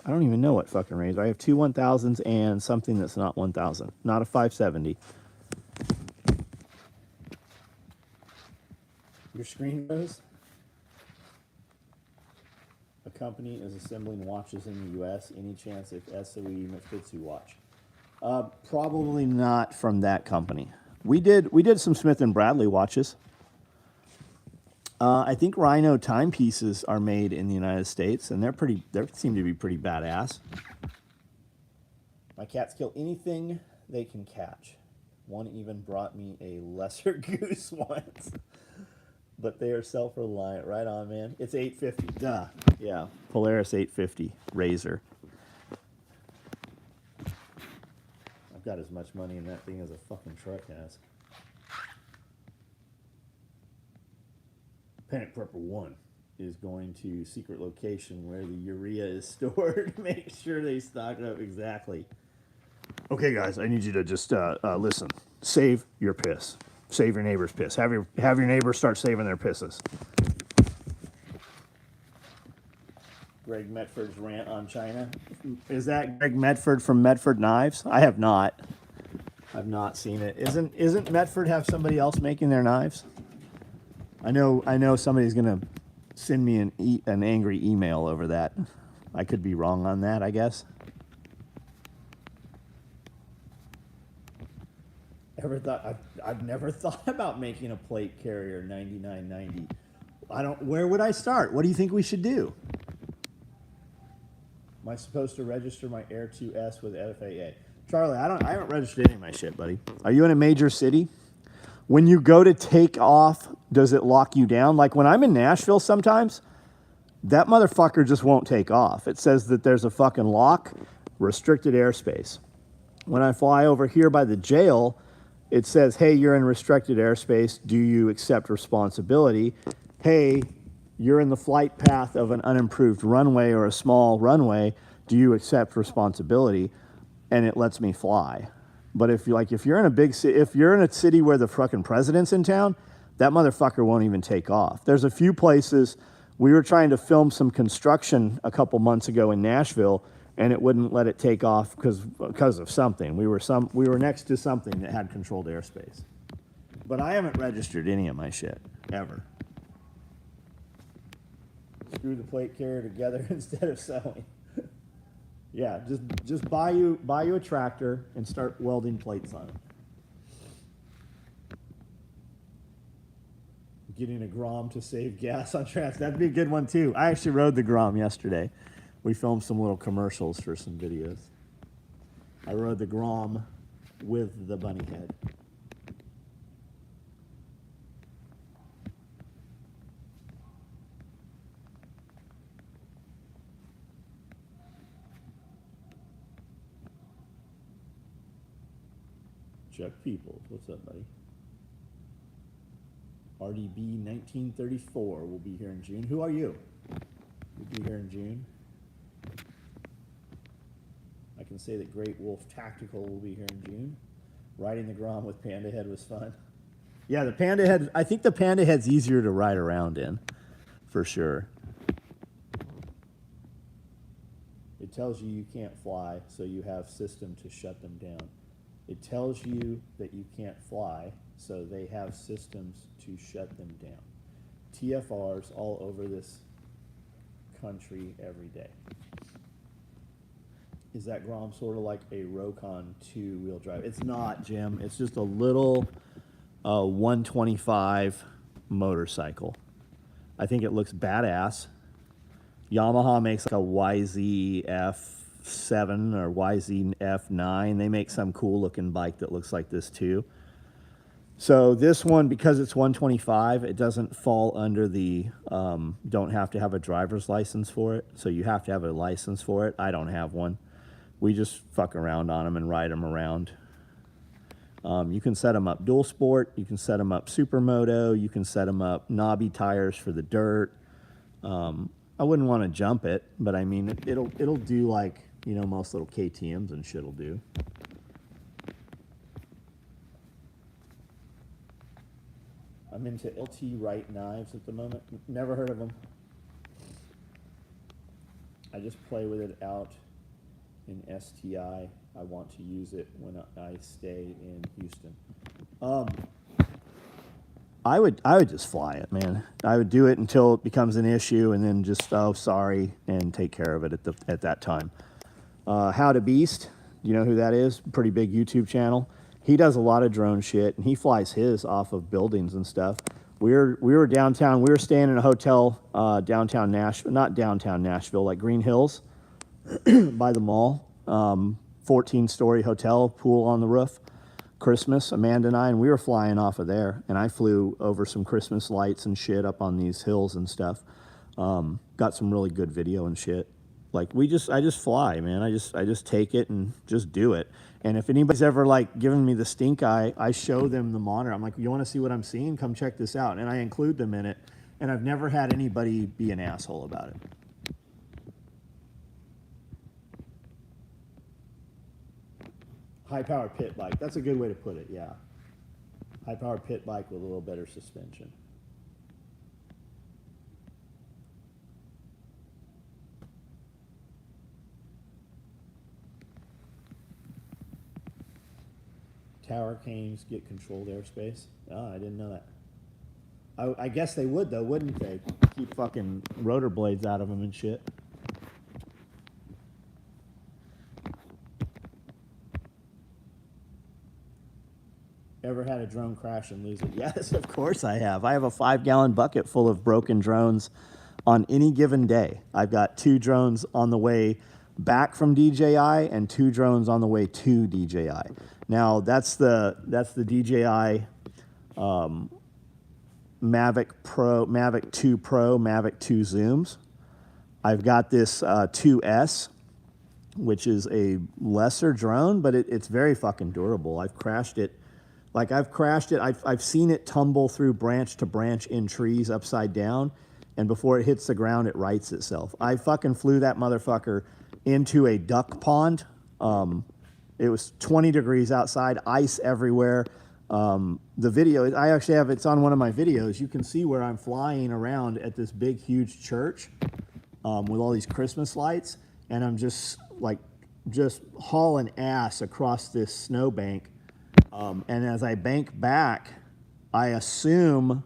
I don't even know what fucking Razor. I have two 1000s and something that's not 1000. Not a 570. Your screen goes? A company is assembling watches in the U.S. Any chance if SOE Mifutsu watch? Probably not from that company. We did some Smith & Bradley watches. I think Rhino timepieces are made in the United States, and they seem to be pretty badass. My cats kill anything they can catch. One even brought me a lesser goose once. But they are self-reliant. Right on, man. It's 850. Duh. Yeah, Polaris 850 Razor. I've got as much money in that thing as a fucking truck has. Panic Prepper 1 is going to secret location where the urea is stored. Make sure they stock it up exactly. Okay, guys, I need you to just listen. Save your piss. Save your neighbor's piss. Have your neighbors start saving their pisses. Greg Medford's rant on China. Is that Greg Medford from Medford Knives? I have not. I've not seen it. Isn't Medford have somebody else making their knives? I know somebody's gonna send me an angry email over that. I could be wrong on that, I guess. I've never thought about making a plate carrier 9990. Where would I start? What do you think we should do? Am I supposed to register my Air 2S with FAA? Charlie, I haven't registered any of my shit, buddy. Are you in a major city? When you go to take off, does it lock you down? Like when I'm in Nashville sometimes, that motherfucker just won't take off. It says that there's a fucking lock, restricted airspace. When I fly over here by the jail, it says, hey, you're in restricted airspace. Do you accept responsibility? hey, you're in the flight path of an unimproved runway or a small runway. Do you accept responsibility? And it lets me fly. But if you're in a big city, if you're in a city where the fucking president's in town, that motherfucker won't even take off. There's a few places. We were trying to film some construction a couple months ago in Nashville, and it wouldn't let it take off because of something. We were next to something that had controlled airspace. But I haven't registered any of my shit ever. Screw the plate carrier together instead of sewing. Yeah, just buy you a tractor and start welding plates on it. Getting a Grom to save gas on tracks. That'd be a good one too. I actually rode the Grom yesterday. We filmed some little commercials for some videos. I rode the Grom with the bunny head. Chuck Peoples, what's up, buddy? RDB 1934 will be here in June. Who are you? We'll be here in June. I can say that Great Wolf Tactical will be here in June. Riding the Grom with Panda Head was fun. Yeah, the Panda Head, I think the Panda Head's easier to ride around in, for sure. It tells you can't fly, so you have system to shut them down. It tells you that you can't fly, so they have systems to shut them down. TFRs all over this country every day. Is that Grom sort of like a Rokon 2-wheel drive? It's not, Jim. It's just a little 125 motorcycle. I think it looks badass. Yamaha makes like a YZF-7 or YZF-9. They make some cool looking bike that looks like this too. So this one, because it's 125, it doesn't fall under the don't have to have a driver's license for it. So you have to have a license for it. I don't have one. We just fuck around on them and ride them around. You can set them up dual sport. You can set them up supermoto. You can set them up knobby tires for the dirt. I wouldn't want to jump it, but I mean, it'll do like, you know, most little KTMs and shit'll do. I'm into LT Wright knives at the moment. Never heard of them. I just play with it out in STI. I want to use it when I stay in Houston. I would just fly it, man. I would do it until it becomes an issue, and then just sorry, and take care of it at that time. How to Beast, you know who that is? Pretty big YouTube channel. He does a lot of drone shit, and he flies his off of buildings and stuff. We were downtown. We were staying in a hotel downtown Nashville, not downtown Nashville, like Green Hills, by the mall. 14-story hotel, pool on the roof. Christmas, Amanda and I, and we were flying off of there, and I flew over some Christmas lights and shit up on these hills and stuff. Got some really good video and shit. Like I just fly, man. I just take it and just do it. And if anybody's ever like giving me the stink eye, I show them the monitor. I'm like, you want to see what I'm seeing? Come check this out. And I include them in it. And I've never had anybody be an asshole about it. High-power pit bike. That's a good way to put it, yeah. High-power pit bike with a little better suspension. Tower canes get controlled airspace. Oh, I didn't know that. I guess they would, though, wouldn't they? Keep fucking rotor blades out of them and shit. Ever had a drone crash and lose it? Yes, of course I have. I have a 5-gallon bucket full of broken drones on any given day. I've got 2 drones on the way back from DJI and 2 drones on the way to DJI. Now that's the DJI Mavic 2 Pro, Mavic 2 zooms. I've got this 2S, which is a lesser drone, but it's very fucking durable. I've crashed it Like I've crashed it. I've seen it tumble through branch to branch in trees upside down, and before it hits the ground, it rights itself. I fucking flew that motherfucker into a duck pond. It was 20 degrees outside, ice everywhere. The video, I actually have, it's on one of my videos. You can see where I'm flying around at this big, huge church with all these Christmas lights, and I'm just hauling ass across this snowbank. And as I bank back, I assume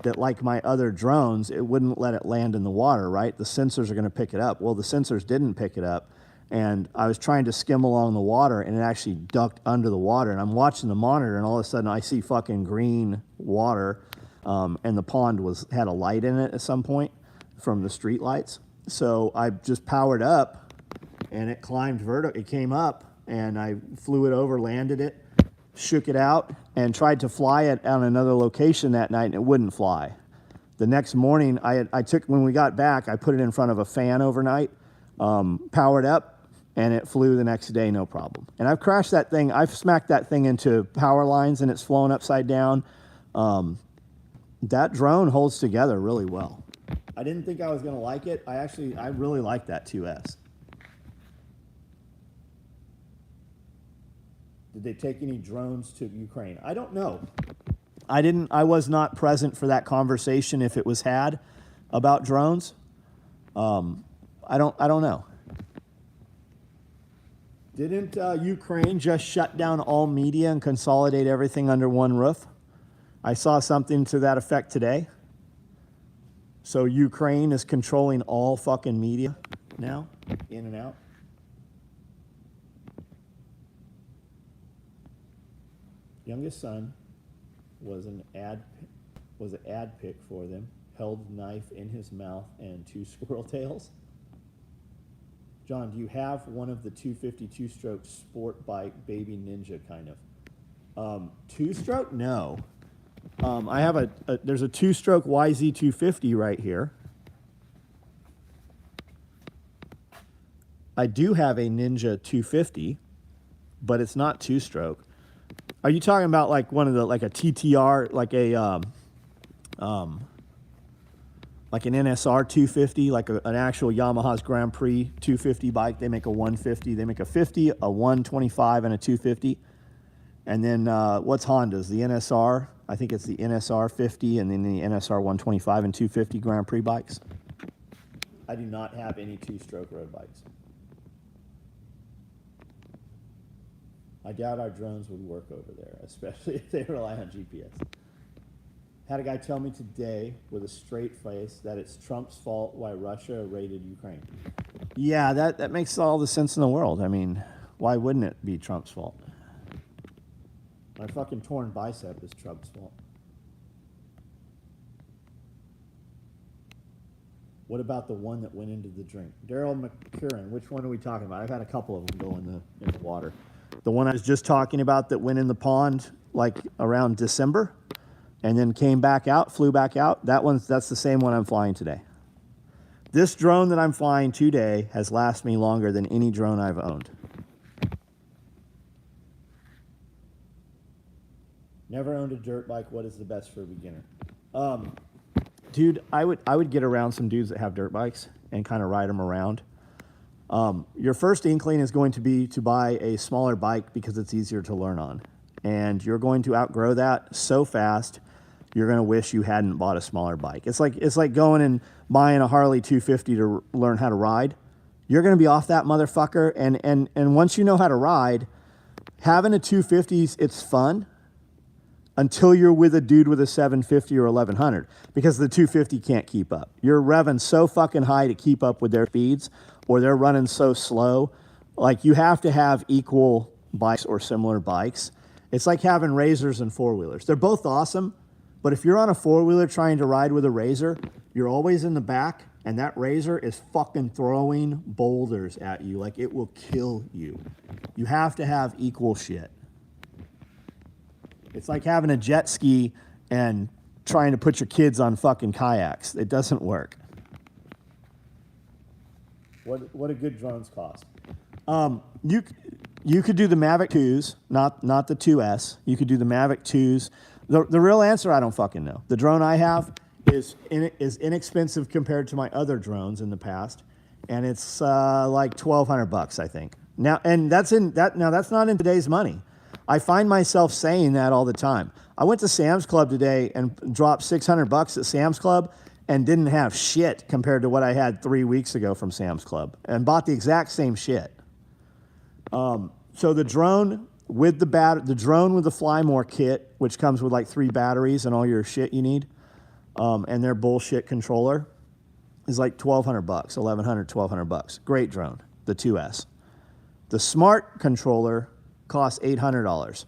that like my other drones, it wouldn't let it land in the water, right? The sensors are going to pick it up. Well, the sensors didn't pick it up. And I was trying to skim along the water, and it actually ducked under the water. And I'm watching the monitor, and all of a sudden I see fucking green water. And the pond had a light in it at some point from the street lights. So I just powered up, and it climbed vertical. It came up, and I flew it over, landed it, shook it out, and tried to fly it on another location that night, and it wouldn't fly. The next morning, when we got back, I put it in front of a fan overnight, powered up, and it flew the next day, no problem. And I've crashed that thing. I've smacked that thing into power lines, and it's flown upside down. That drone holds together really well. I didn't think I was going to like it. I really like that 2S. Did they take any drones to Ukraine? I don't know. I was not present for that conversation if it was had about drones. I don't know. Didn't Ukraine just shut down all media and consolidate everything under one roof? I saw something to that effect today. So Ukraine is controlling all fucking media now, in and out. Youngest son was an ad pic for them, held knife in his mouth and 2 squirrel tails. John, do you have one of the 250 two-stroke sport bike baby ninja kind of? Two-stroke? No. I have there's a two-stroke YZ250 right here. I do have a Ninja 250, but it's not two-stroke. Are you talking about like one of the, like a TTR, like an NSR 250, like an actual Yamaha's Grand Prix 250 bike? They make a 150, they make a 50, a 125, and a 250. And then what's Honda's? The NSR, I think it's the NSR 50, and then the NSR 125 and 250 Grand Prix bikes. I do not have any two-stroke road bikes. I doubt our drones would work over there, especially if they rely on GPS. Had a guy tell me today with a straight face that it's Trump's fault why Russia raided Ukraine. Yeah, that makes all the sense in the world. I mean, why wouldn't it be Trump's fault? My fucking torn bicep is Trump's fault. What about the one that went into the drink? Daryl McCurran, which one are we talking about? I've had a couple of them go in the water. The one I was just talking about that went in the pond like around December and then came back out, flew back out, that's the same one I'm flying today. This drone that I'm flying today has lasted me longer than any drone I've owned. Never owned a dirt bike. What is the best for a beginner? Dude, I would get around some dudes that have dirt bikes and kind of ride them around. Your first inkling is going to be to buy a smaller bike because it's easier to learn on. And you're going to outgrow that so fast, you're going to wish you hadn't bought a smaller bike. It's like going and buying a Harley 250 to learn how to ride. You're going to be off that motherfucker. And once you know how to ride, having a 250, it's fun until you're with a dude with a 750 or 1100, because the 250 can't keep up. You're revving so fucking high to keep up with their speeds, or they're running so slow. Like, you have to have equal bikes or similar bikes. It's like having razors and four-wheelers. They're both awesome, but if you're on a four-wheeler trying to ride with a razor, you're always in the back, and that razor is fucking throwing boulders at you. Like, it will kill you. You have to have equal shit. It's like having a jet ski and trying to put your kids on fucking kayaks. It doesn't work. What do good drones cost? You could do the Mavic 2s, not the 2S. You could do the Mavic 2s. The real answer, I don't fucking know. The drone I have is inexpensive compared to my other drones in the past, and it's like $1,200, I think. Now, and that's not in today's money. I find myself saying that all the time. I went to Sam's Club today and dropped $600 at Sam's Club and didn't have shit compared to what I had 3 weeks ago from Sam's Club, and bought the exact same shit. So the drone with the drone with the Fly More kit, which comes with like 3 batteries and all your shit you need, and their bullshit controller, is like $1,200, $1,100, $1,200. Great drone, the 2S. The smart controller costs $800.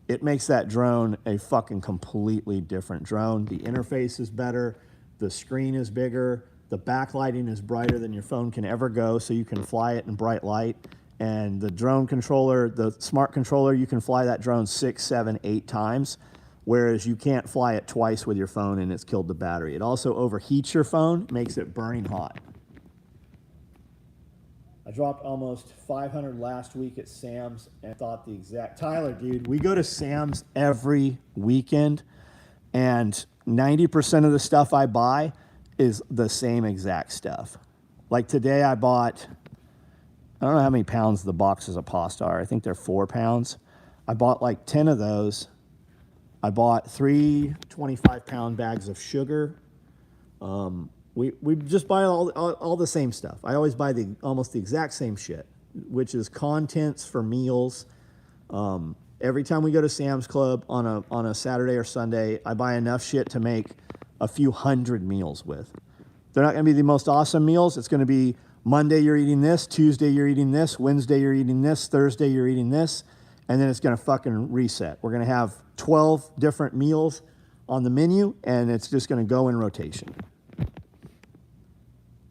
It makes that drone a fucking completely different drone. The interface is better, the screen is bigger, the backlighting is brighter than your phone can ever go, so you can fly it in bright light. And the drone controller, the smart controller, you can fly that drone 6, 7, 8 times, whereas you can't fly it twice with your phone and it's killed the battery. It also overheats your phone, makes it burning hot. I dropped almost 500 last week at Sam's and thought the exact... Tyler, dude, we go to Sam's every weekend, and 90% of the stuff I buy is the same exact stuff. Like today I bought... I don't know how many pounds the boxes of pasta are. I think they're 4 pounds. I bought like 10 of those. I bought 3 25-pound bags of sugar. We just buy all the same stuff. I always buy almost the exact same shit, which is contents for meals. Every time we go to Sam's Club on a Saturday or Sunday, I buy enough shit to make a few hundred meals with. They're not going to be the most awesome meals. It's going to be Monday you're eating this, Tuesday you're eating this, Wednesday you're eating this, Thursday you're eating this, and then it's going to fucking reset. We're going to have 12 different meals on the menu, and it's just going to go in rotation.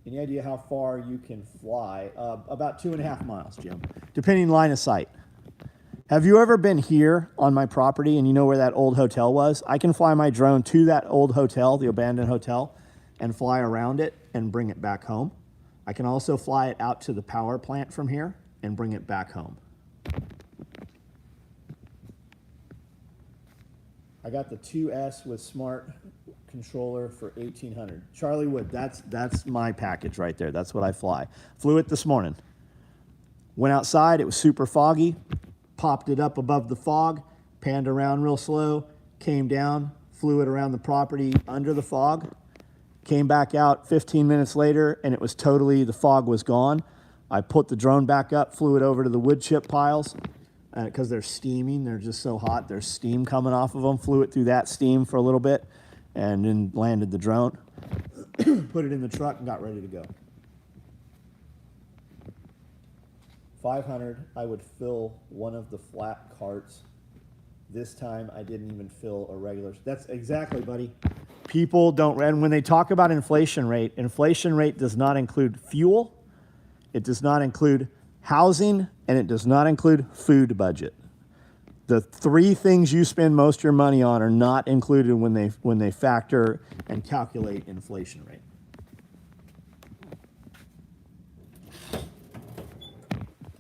Any idea how far you can fly? About 2.5 miles, Jim, depending line of sight. Have you ever been here on my property and you know where that old hotel was? I can fly my drone to that old hotel, the abandoned hotel, and fly around it and bring it back home. I can also fly it out to the power plant from here and bring it back home. I got the 2S with smart controller for $1,800. Charlie Wood, that's my package right there. That's what I fly. Flew it this morning. Went outside, it was super foggy, popped it up above the fog, panned around real slow, came down, flew it around the property under the fog, came back out 15 minutes later, and it was the fog was gone. I put the drone back up, flew it over to the wood chip piles, because they're steaming. They're just so hot. There's steam coming off of them. Flew it through that steam for a little bit, and then landed the drone, put it in the truck, and got ready to go. 500, I would fill one of the flat carts. This time, I didn't even fill a regular. That's exactly, buddy. People don't, and when they talk about inflation rate does not include fuel, it does not include housing, and it does not include food budget. The 3 things you spend most of your money on are not included when they factor and calculate inflation rate.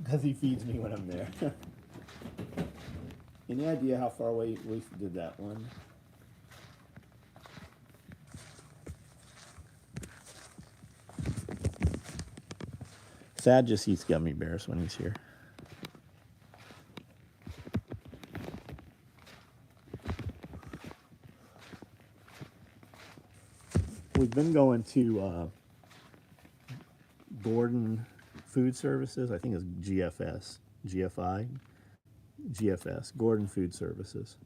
Because he feeds me when I'm there. Any idea how far away we did that one? Sad just eats gummy bears when he's here. We've been going to Gordon Food Services. I think it's GFS, Gordon Food Services.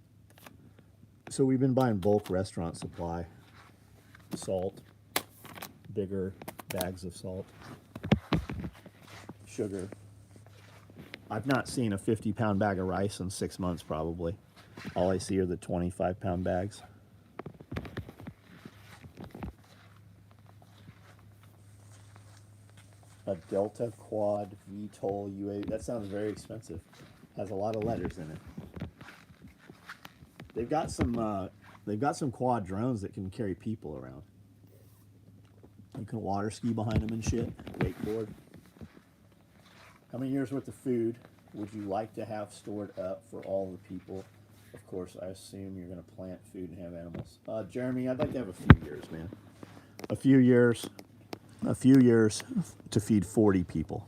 So we've been buying bulk restaurant supply, salt, bigger bags of salt, sugar. I've not seen a 50-pound bag of rice in 6 months probably. All I see are the 25-pound bags. A Delta Quad VTOL UAV. That sounds very expensive. Has a lot of letters in it. They've got some quad drones that can carry people around. You can water ski behind them and shit. Wakeboard. How many years worth of food? would you like to have stored up for all the people? Of course, I assume you're going to plant food and have animals. Jeremy, I'd like to have a few years, man. A few years to feed 40 people.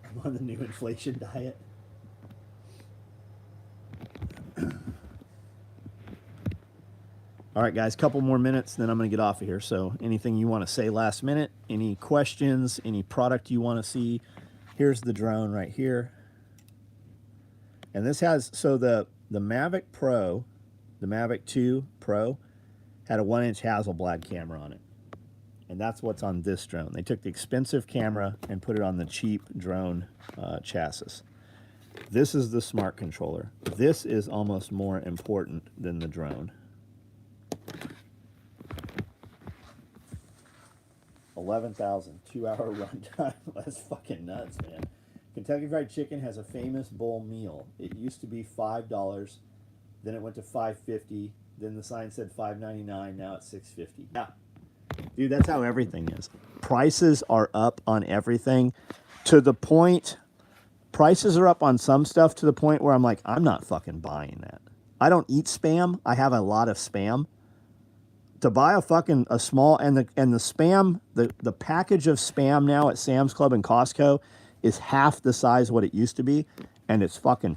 I'm on the new inflation diet. All right, guys, couple more minutes, then I'm going to get off of here. So anything you want to say last minute, any questions, any product you want to see, here's the drone right here. And this has, so the Mavic Pro, the Mavic 2 Pro, had a 1-inch Hasselblad camera on it. And that's what's on this drone. They took the expensive camera and put it on the cheap drone chassis. This is the smart controller. This is almost more important than the drone. 11,000, 2-hour runtime. That's fucking nuts, man. Kentucky Fried Chicken has a famous bowl meal. It used to be $5, then it went to $5.50, then the sign said $5.99, now it's $6.50. Yeah. Dude, that's how everything is. Prices are up on everything to the point, prices are up on some stuff to the point where I'm like, I'm not fucking buying that. I don't eat Spam. I have a lot of Spam. To buy a small, and the Spam, the package of Spam now at Sam's Club and Costco is half the size what it used to be, and it's fucking